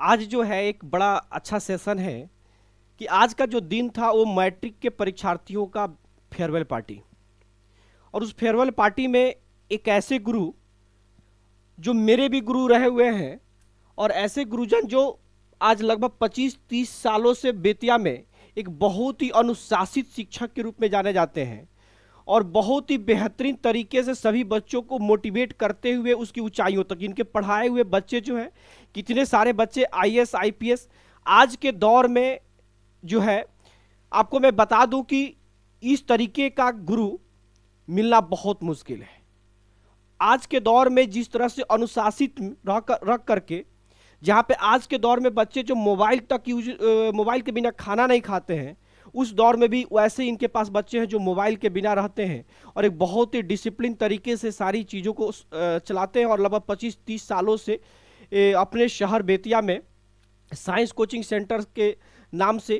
आज जो है एक बड़ा अच्छा सेशन है कि आज का जो दिन था वो मैट्रिक के परीक्षार्थियों का फेयरवेल पार्टी। और उस फेयरवेल पार्टी में एक ऐसे गुरु जो मेरे भी गुरु रहे हुए हैं और ऐसे गुरुजन जो आज लगभग 25-30 सालों से बेतिया में एक बहुत ही अनुशासित शिक्षक के रूप में जाने जाते हैं और बहुत ही बेहतरीन तरीके से सभी बच्चों को मोटिवेट करते हुए उसकी ऊंचाइयों तक इनके पढ़ाए हुए बच्चे जो हैं, कितने सारे बच्चे आईएएस आईपीएस आज के दौर में जो है, आपको मैं बता दूं कि इस तरीके का गुरु मिलना बहुत मुश्किल है। आज के दौर में जिस तरह से अनुशासित रख करके, जहाँ पे आज के दौर में बच्चे जो मोबाइल के बिना खाना नहीं खाते हैं, उस दौर में भी वैसे इनके पास बच्चे हैं जो मोबाइल के बिना रहते हैं और एक बहुत ही डिसिप्लिन तरीके से सारी चीज़ों को चलाते हैं। और लगभग 25-30 सालों से अपने शहर बेतिया में साइंस कोचिंग सेंटर के नाम से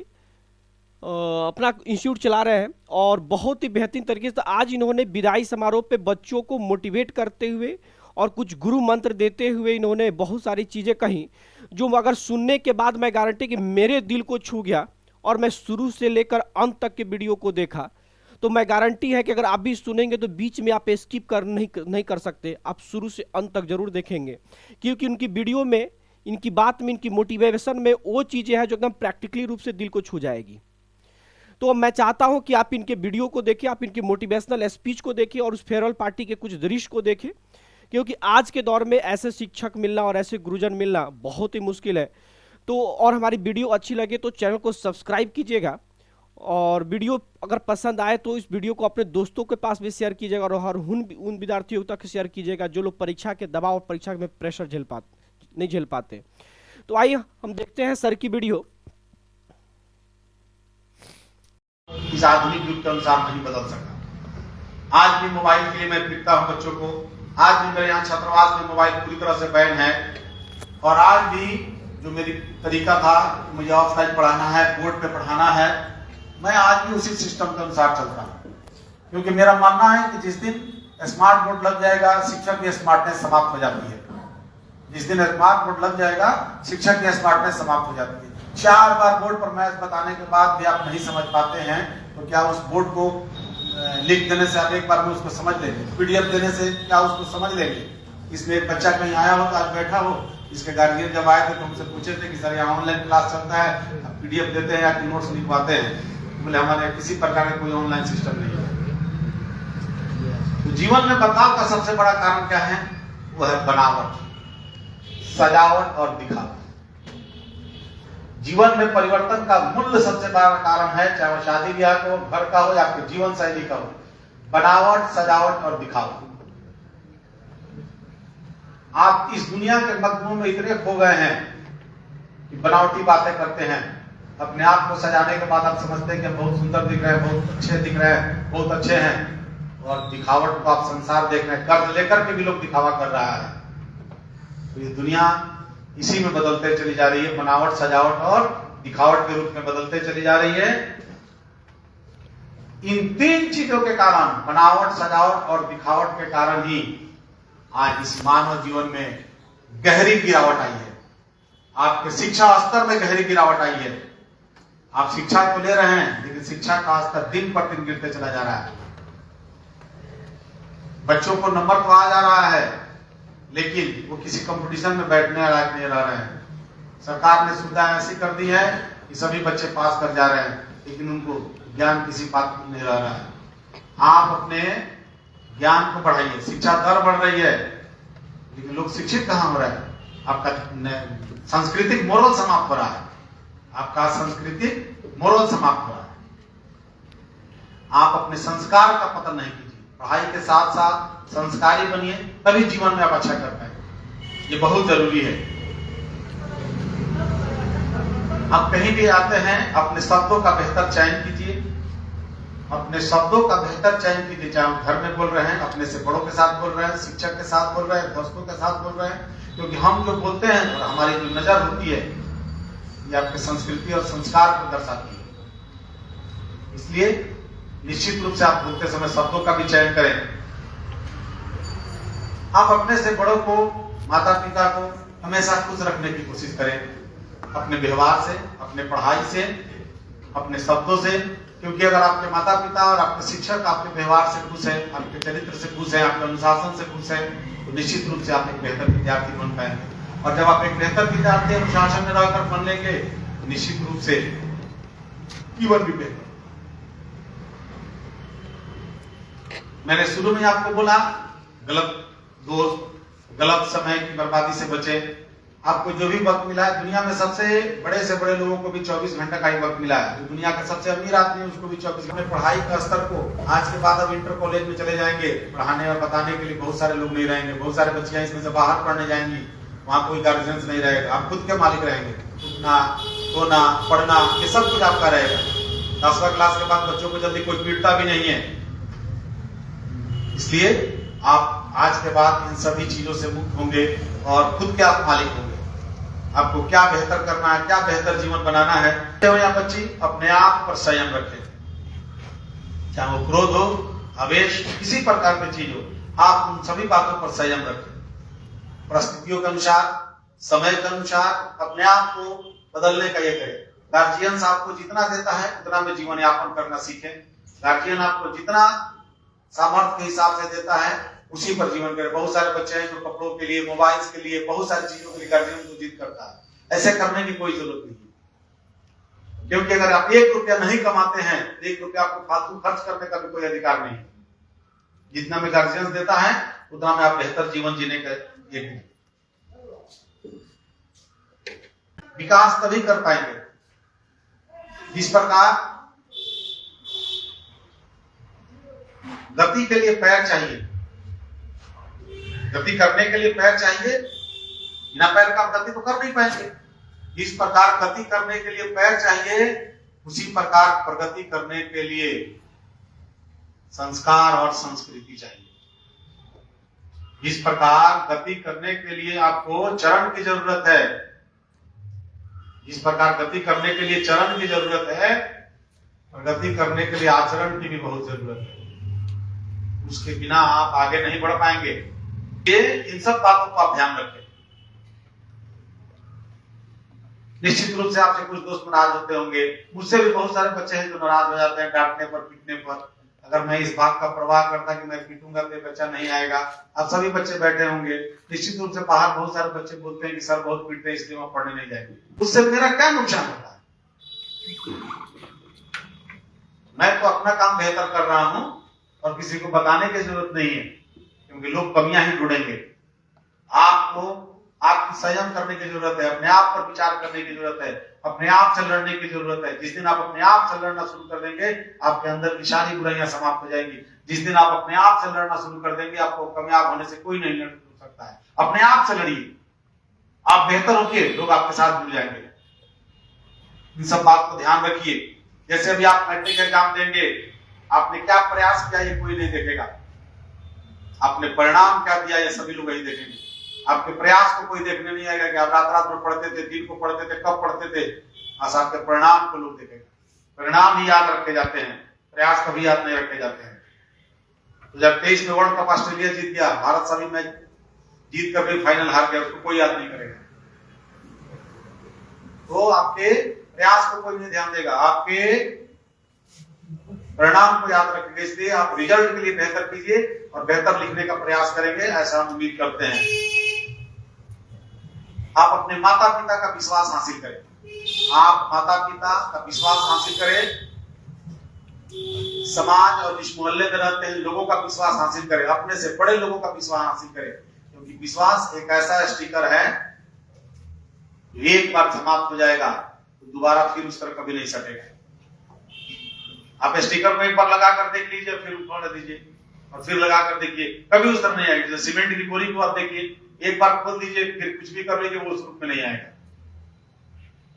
अपना इंस्टीट्यूट चला रहे हैं और बहुत ही बेहतरीन तरीके से आज इन्होंने विदाई समारोह पे बच्चों को मोटिवेट करते हुए और कुछ गुरु मंत्र देते हुए इन्होंने बहुत सारी चीज़ें कही जो अगर सुनने के बाद मैं गारंटी कि मेरे दिल को छू गया। और मैं शुरू से लेकर अंत तक के वीडियो को देखा तो मैं गारंटी है कि अगर आप भी सुनेंगे तो बीच में आप स्किप नहीं कर सकते, आप शुरू से अंत तक जरूर देखेंगे, क्योंकि उनकी वीडियो में, इनकी बात में, इनकी मोटिवेशन में वो चीज़ें हैं जो एकदम प्रैक्टिकली रूप से दिल को छू जाएगी। तो मैं चाहता हूं कि आप इनके वीडियो को देखें, आप इनकी मोटिवेशनल स्पीच को देखें और उस फेयरवेल पार्टी के कुछ दृश्य को देखें, क्योंकि आज के दौर में ऐसे शिक्षक मिलना और ऐसे गुरुजन मिलना बहुत ही मुश्किल है। तो और हमारी वीडियो अच्छी लगे तो चैनल को सब्सक्राइब कीजिएगा और वीडियो अगर पसंद आए तो इस वीडियो को अपने दोस्तों के पास भी शेयर कीजिएगा और उन विद्यार्थियों तक शेयर कीजिएगा जो लोग परीक्षा के दबाव और परीक्षा में प्रेशर नहीं झेल पाते। तो आइए हम देखते हैं सर की वीडियो। इस आधुनिक युग के अनुसार नहीं बदल सका। आज भी मोबाइल के लिए मैं लिखता हूं बच्चों को। आज भी मेरे यहाँ छात्रावास में मोबाइल पूरी तरह से बैन है और आज भी जो मेरी तरीका था, मुझे ऑफलाइन पढ़ाना है, बोर्ड पे पढ़ाना है, मैं आज भी उसी सिस्टम के अनुसार चलता हूँ, क्योंकि मेरा मानना है कि जिस दिन स्मार्ट बोर्ड लग जाएगा शिक्षक की स्मार्टनेस समाप्त हो जाती है। जिस दिन स्मार्ट बोर्ड लग जाएगा शिक्षक की स्मार्टनेस समाप्त हो जाती है। 4 बार बोर्ड पर मैथ बताने के बाद भी आप नहीं समझ पाते हैं तो क्या उस बोर्ड को लिख देने से आप एक बार में उसको समझ लेंगे? पीडीएफ देने से क्या उसको समझ लेंगे? इसमें एक बच्चा कहीं आया हो तो आज बैठा हो, इसके गार्जियन जब आए थे तो हमसे पूछे थे कि सर यहाँ ऑनलाइन क्लास चलता है, आप पीडीएफ देते हैं या कि नोट्स लिखवाते हैं? बोले हमारे किसी प्रकार का कोई ऑनलाइन सिस्टम नहीं है। तो जीवन में बदलाव का सबसे बड़ा कारण क्या है? वो है बनावट, सजावट और दिखावा। जीवन में परिवर्तन का मूल सबसे बड़ा कारण है, चाहे वो शादी ब्याह का हो, घर का हो या फिर जीवन शैली का हो, बनावट, सजावट और दिखावा। आप इस दुनिया के मखमूम में इतने खो गए हैं कि बनावटी बातें करते हैं। अपने आप को सजाने के बाद आप समझते हैं कि हम बहुत सुंदर दिख रहे हैं, बहुत अच्छे दिख रहे हैं, बहुत अच्छे हैं, और दिखावट को आप संसार देख रहे हैं। कर्ज लेकर के भी लोग दिखावा कर रहा है। तो ये दुनिया इसी में बदलते चली जा रही है, बनावट, सजावट और दिखावट के रूप में बदलते चली जा रही है। इन 3 चीजों के कारण, बनावट, सजावट और दिखावट के कारण ही आज इस मानव जीवन में गहरी गिरावट आई है। आपके शिक्षा स्तर में गहरी गिरावट आई है। आप शिक्षा तो ले रहे हैं लेकिन शिक्षा का स्तर दिन पर दिन गिरते चला जा रहा है। बच्चों को नंबर तो आ जा रहा है लेकिन वो किसी कंपटीशन में बैठने लायक नहीं रह रहे हैं। सरकार ने सुविधा ऐसी कर दी है कि सभी बच्चे पास कर जा रहे हैं लेकिन उनको ज्ञान किसी बात में नहीं रह रहा है। आप अपने ज्ञान को बढ़ाइए, शिक्षा दर बढ़ रही है लेकिन लोग शिक्षित कहां हो रहे हैं? आपका सांस्कृतिक मोरल समाप्त हो रहा है। आपका सांस्कृतिक मोरल समाप्त हो रहा है। आप अपने संस्कार का पतन नहीं कीजिए। पढ़ाई के साथ साथ संस्कारी बनिए, तभी जीवन में आप अच्छा कर पाएंगे। ये बहुत जरूरी है। आप कहीं भी आते हैं अपने शब्दों का बेहतर चयन कीजिए। अपने शब्दों का बेहतर चयन कीजिए, चाहे हम घर में बोल रहे हैं, अपने से बड़ों के साथ बोल रहे हैं, शिक्षक के साथ बोल रहे हैं, दोस्तों के साथ बोल रहे हैं, क्योंकि हम जो बोलते हैं और हमारी जो नजर होती है ये आपकी संस्कृति और संस्कार को दर्शाती है। इसलिए निश्चित रूप से आप बोलते समय शब्दों का भी चयन करें। आप अपने से बड़ों को, माता पिता को हमेशा खुश रखने की कोशिश करें। अपने व्यवहार से, अपने पढ़ाई से, अपने शब्दों से। क्योंकि अगर आपके माता पिता और आपके शिक्षक आपके व्यवहार से खुश है, आपके चरित्र से खुश है, आपके अनुशासन से खुश है, तो निश्चित रूप से आप एक बेहतर विद्यार्थी बन पाएंगे। और जब आप एक बेहतर विद्यार्थी अनुशासन में रहकर बन लेंगे तो निश्चित रूप से जीवन भी बेहतर। मैंने शुरू में आपको बोला, गलत दोस्त, गलत समय की बर्बादी से बचे। आपको जो भी वक्त मिला है, दुनिया में सबसे बड़े से बड़े लोगों को भी 24 घंटे का ही वक्त मिला है। जो दुनिया का सबसे अमीर आदमी है उसको भी 24 घंटे। पढ़ाई का स्तर को आज के बाद अब इंटर कॉलेज में चले जाएंगे, पढ़ाने और बताने के लिए बहुत सारे लोग नहीं रहेंगे। बहुत सारे बच्चियां इसमें से बाहर पढ़ने जाएंगी, वहाँ कोई गार्जियंस नहीं रहेगा, आप खुद के मालिक रहेंगे। उठना, सोना, पढ़ना, ये सब कुछ आपका रहेगा। 10वीं क्लास के बाद बच्चों को जल्दी कोई पीटता भी नहीं है। इसलिए आप आज के बाद इन सभी चीजों से मुक्त होंगे और खुद के आप मालिक होंगे। आपको क्या बेहतर करना है, क्या बेहतर जीवन बनाना है, या बच्ची अपने आप पर संयम रखें। चाहे वो क्रोध हो, आवेश, किसी प्रकार की चीज हो, आप उन सभी बातों पर संयम रखें। परिस्थितियों के अनुसार, समय के अनुसार अपने आप को बदलने का ये करें। गार्जियंस आपको जितना देता है उतना में जीवन यापन करना सीखें। गार्जियन आपको जितना सामर्थ्य के हिसाब से देता है उसी पर जीवन करें। बहुत सारे बच्चे हैं जो कपड़ों के लिए, मोबाइल्स के लिए, बहुत सारी चीजों के लिए गार्जियन को जिद करता है। ऐसे करने की कोई जरूरत नहीं है, क्योंकि अगर आप 1 रुपया नहीं कमाते हैं, 1 रुपया आपको फालतू खर्च करने का भी कोई अधिकार नहीं है। जितना में गार्जियन देता है उतना में आप बेहतर जीवन जीने का एक विकास तभी कर पाएंगे जिस प्रकार गति के लिए पैर चाहिए। गति करने के लिए पैर चाहिए, बिना पैर का आप गति तो कर नहीं पाएंगे। जिस प्रकार गति करने के लिए पैर चाहिए, उसी प्रकार प्रगति करने के लिए संस्कार और संस्कृति चाहिए। जिस प्रकार गति करने के लिए आपको चरण की जरूरत है, जिस प्रकार गति करने के लिए चरण की जरूरत है, प्रगति करने के लिए आचरण की भी बहुत जरूरत है। उसके बिना आप आगे नहीं बढ़ पाएंगे। ये इन सब बातों को आप ध्यान रखें। निश्चित रूप से आपसे कुछ दोस्त नाराज होते होंगे, मुझसे भी बहुत सारे बच्चे हैं जो नाराज हो जाते हैं डांटने पर, पीटने पर। अगर मैं इस बात का प्रवाह करता कि मैं पीटूंगा तो बच्चा नहीं आएगा। आप सभी बच्चे बैठे होंगे, निश्चित रूप से बाहर बहुत सारे बच्चे बोलते हैं कि सर बहुत पीटते हैं इसलिए मैं पढ़ने नहीं जाएंगे। उससे मेरा क्या नुकसान होता है? मैं तो अपना काम बेहतर कर रहा हूं और किसी को बताने की जरूरत नहीं है, क्योंकि लोग कमियां ही ढूंढेंगे। आपको आपकी संयम करने की जरूरत है, अपने आप पर विचार करने की जरूरत है, अपने आप से लड़ने की जरूरत है। जिस दिन आप अपने आप से लड़ना शुरू कर देंगे, आपके अंदर की सारी बुराइयां समाप्त हो जाएंगी। जिस दिन आप अपने आप से लड़ना शुरू कर देंगे, आपको कामयाब होने से कोई नहीं लड़ सकता है। अपने आप से लड़िए, आप बेहतर होके लोग आपके साथ जुड़ जाएंगे। इन सब बात को ध्यान रखिए। जैसे अभी आप मैट्रिक एग्जाम देंगे, आपने क्या प्रयास किया ये कोई नहीं देखेगा, आपने परिणाम क्या दिया ये सभी लोग ही देखेंगे। आपके प्रयास को कोई देखने नहीं आएगा कि आप रात रात में पढ़ते थे, दिन को पढ़ते थे, कब पढ़ते थे। बस आपके परिणाम को लोग देखेंगे। परिणाम ही याद रखे जाते हैं, प्रयास कभी याद नहीं रखे जाते हैं। तो जब 23 में वर्ल्ड कप ऑस्ट्रेलिया जीत गया, भारत सभी मैच जीत कर भी फाइनल हार गया, उसको कोई याद नहीं करेगा। तो आपके प्रयास को कोई नहीं ध्यान देगा, आपके परिणाम को याद रखेंगे। इसलिए आप रिजल्ट के लिए बेहतर कीजिए और बेहतर लिखने का प्रयास करेंगे, ऐसा हम उम्मीद करते हैं। आप अपने माता पिता का विश्वास हासिल करें। आप माता पिता का विश्वास हासिल करें, समाज और जिस मोहल्ले में रहते हैं लोगों का विश्वास हासिल करें, अपने से बड़े लोगों का विश्वास हासिल करें। क्योंकि विश्वास एक ऐसा स्टिकर है जो एक बार समाप्त हो जाएगा तो दोबारा फिर उस तरह कभी नहीं सटेगा। आप स्टिकर को एक बार लगा कर देख लीजिए, फिर उठा दीजिए और फिर लगा कर देखिए, कभी उस तरह नहीं आएगी। जैसे सीमेंट की बोरी को आप देखिए, एक बार खोल दीजिए, फिर कुछ भी कर लीजिए, वो उस रूप में नहीं आएगा।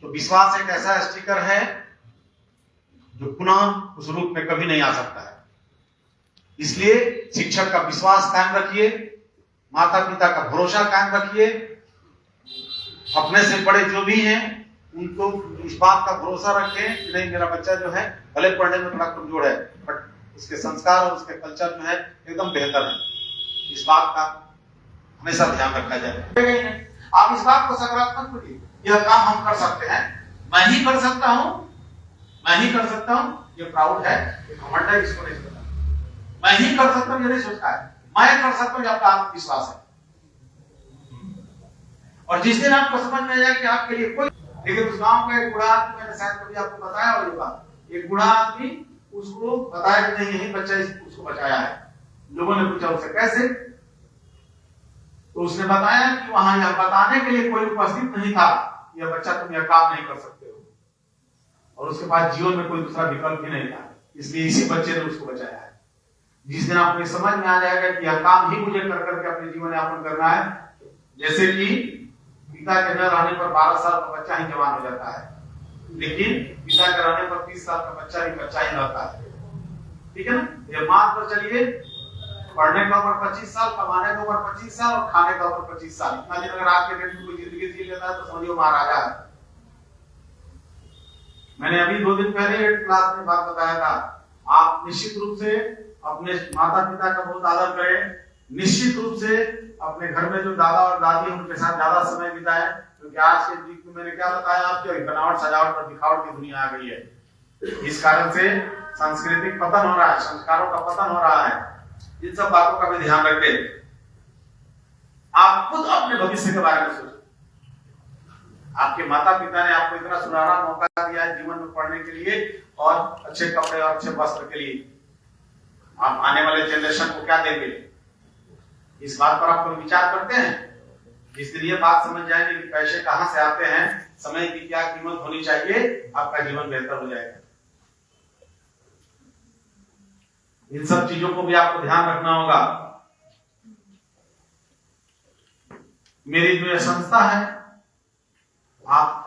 तो विश्वास एक ऐसा स्टिकर है जो पुनः उस रूप में कभी नहीं आ सकता है। इसलिए शिक्षक का विश्वास कायम रखिए, माता पिता का भरोसा कायम रखिए, अपने से बड़े जो भी हैं उनको इस बात का भरोसा रखें कि नहीं, मेरा बच्चा जो है भले पढ़ने में थोड़ा कमजोर है बट उसके संस्कार और उसके कल्चर जो है एकदम बेहतर है। इस बात का हमेशा ध्यान रखा जाए। आप इस बात को सकारात्मक करिए, यह काम हम कर सकते हैं, मैं ही कर सकता हूं, मैं ही कर सकता हूं। ये प्राउड है, ये घमंड है, इसको नहीं सोचता। मैं ही कर सकता हूं ये नहीं सोचता है, मैं कर सकता हूं, ये आपका आत्मविश्वास है। और जिस दिन आपको समझ में आ जाए कि आपके लिए कोई, लेकिन उस गांव का एक बूढ़ा आदमी, मैंने शायद कभी आपको बताया होगा, एक बूढ़ा आदमी उसको बताया कि नहीं यही बच्चा उसको बचाया है। लोगों ने पूछा उससे कैसे, तो उसने बताया कि वहां यह बताने के लिए कोई उपस्थित नहीं था, यह बच्चा तुम यह काम नहीं कर सकते हो, और उसके पास जीवन में कोई दूसरा विकल्प ही नहीं था, इसलिए इसी बच्चे ने उसको बचाया है। जिस दिन आपको समझ में आ जाएगा कि यह काम ही मुझे कर करके अपने जीवन यापन करना है, जैसे कि पिता के न रहने पर 12 साल का बच्चा ही जवान हो जाता है, लेकिन पिता के रहने पर 30 साल का बच्चा ही रहता है, ठीक है ना। ये मान कर चलिए, पढ़ने का उम्र 25 साल, कमाने का उम्र 25 साल और खाने का उम्र 25 साल, इतना दिन अगर आपके डेट में कोई जिंदगी जी लेता है तो समझिए महाराजा है। मैंने अभी 2 दिन पहले 8th क्लास में बात बताया था, आप निश्चित रूप से अपने माता पिता का बहुत आदर करें, निश्चित रूप से अपने घर में जो दादा और दादी हैं उनके साथ ज्यादा समय बिताएं, क्योंकि आज के युग में मैंने क्या बताया आपको, बनावट सजावट और दिखावट की दुनिया आ गई है। इस कारण से सांस्कृतिक पतन हो रहा है, संस्कारों का पतन हो रहा है। इन सब बातों का भी ध्यान रखें। आप खुद अपने भविष्य के बारे में सोचें। आपके माता पिता ने आपको इतना सुनहरा मौका दिया है जीवन में पढ़ने के लिए और अच्छे कपड़े और अच्छे वस्त्र के लिए, आप आने वाले जनरेशन को क्या देंगे, इस बात पर आप विचार करते हैं। जिस दिन ये बात समझ जाएंगे कि पैसे कहां से आते हैं, समय की क्या कीमत होनी चाहिए, आपका जीवन बेहतर हो जाएगा। इन सब चीजों को भी आपको ध्यान रखना होगा। मेरी जो संस्था है, आप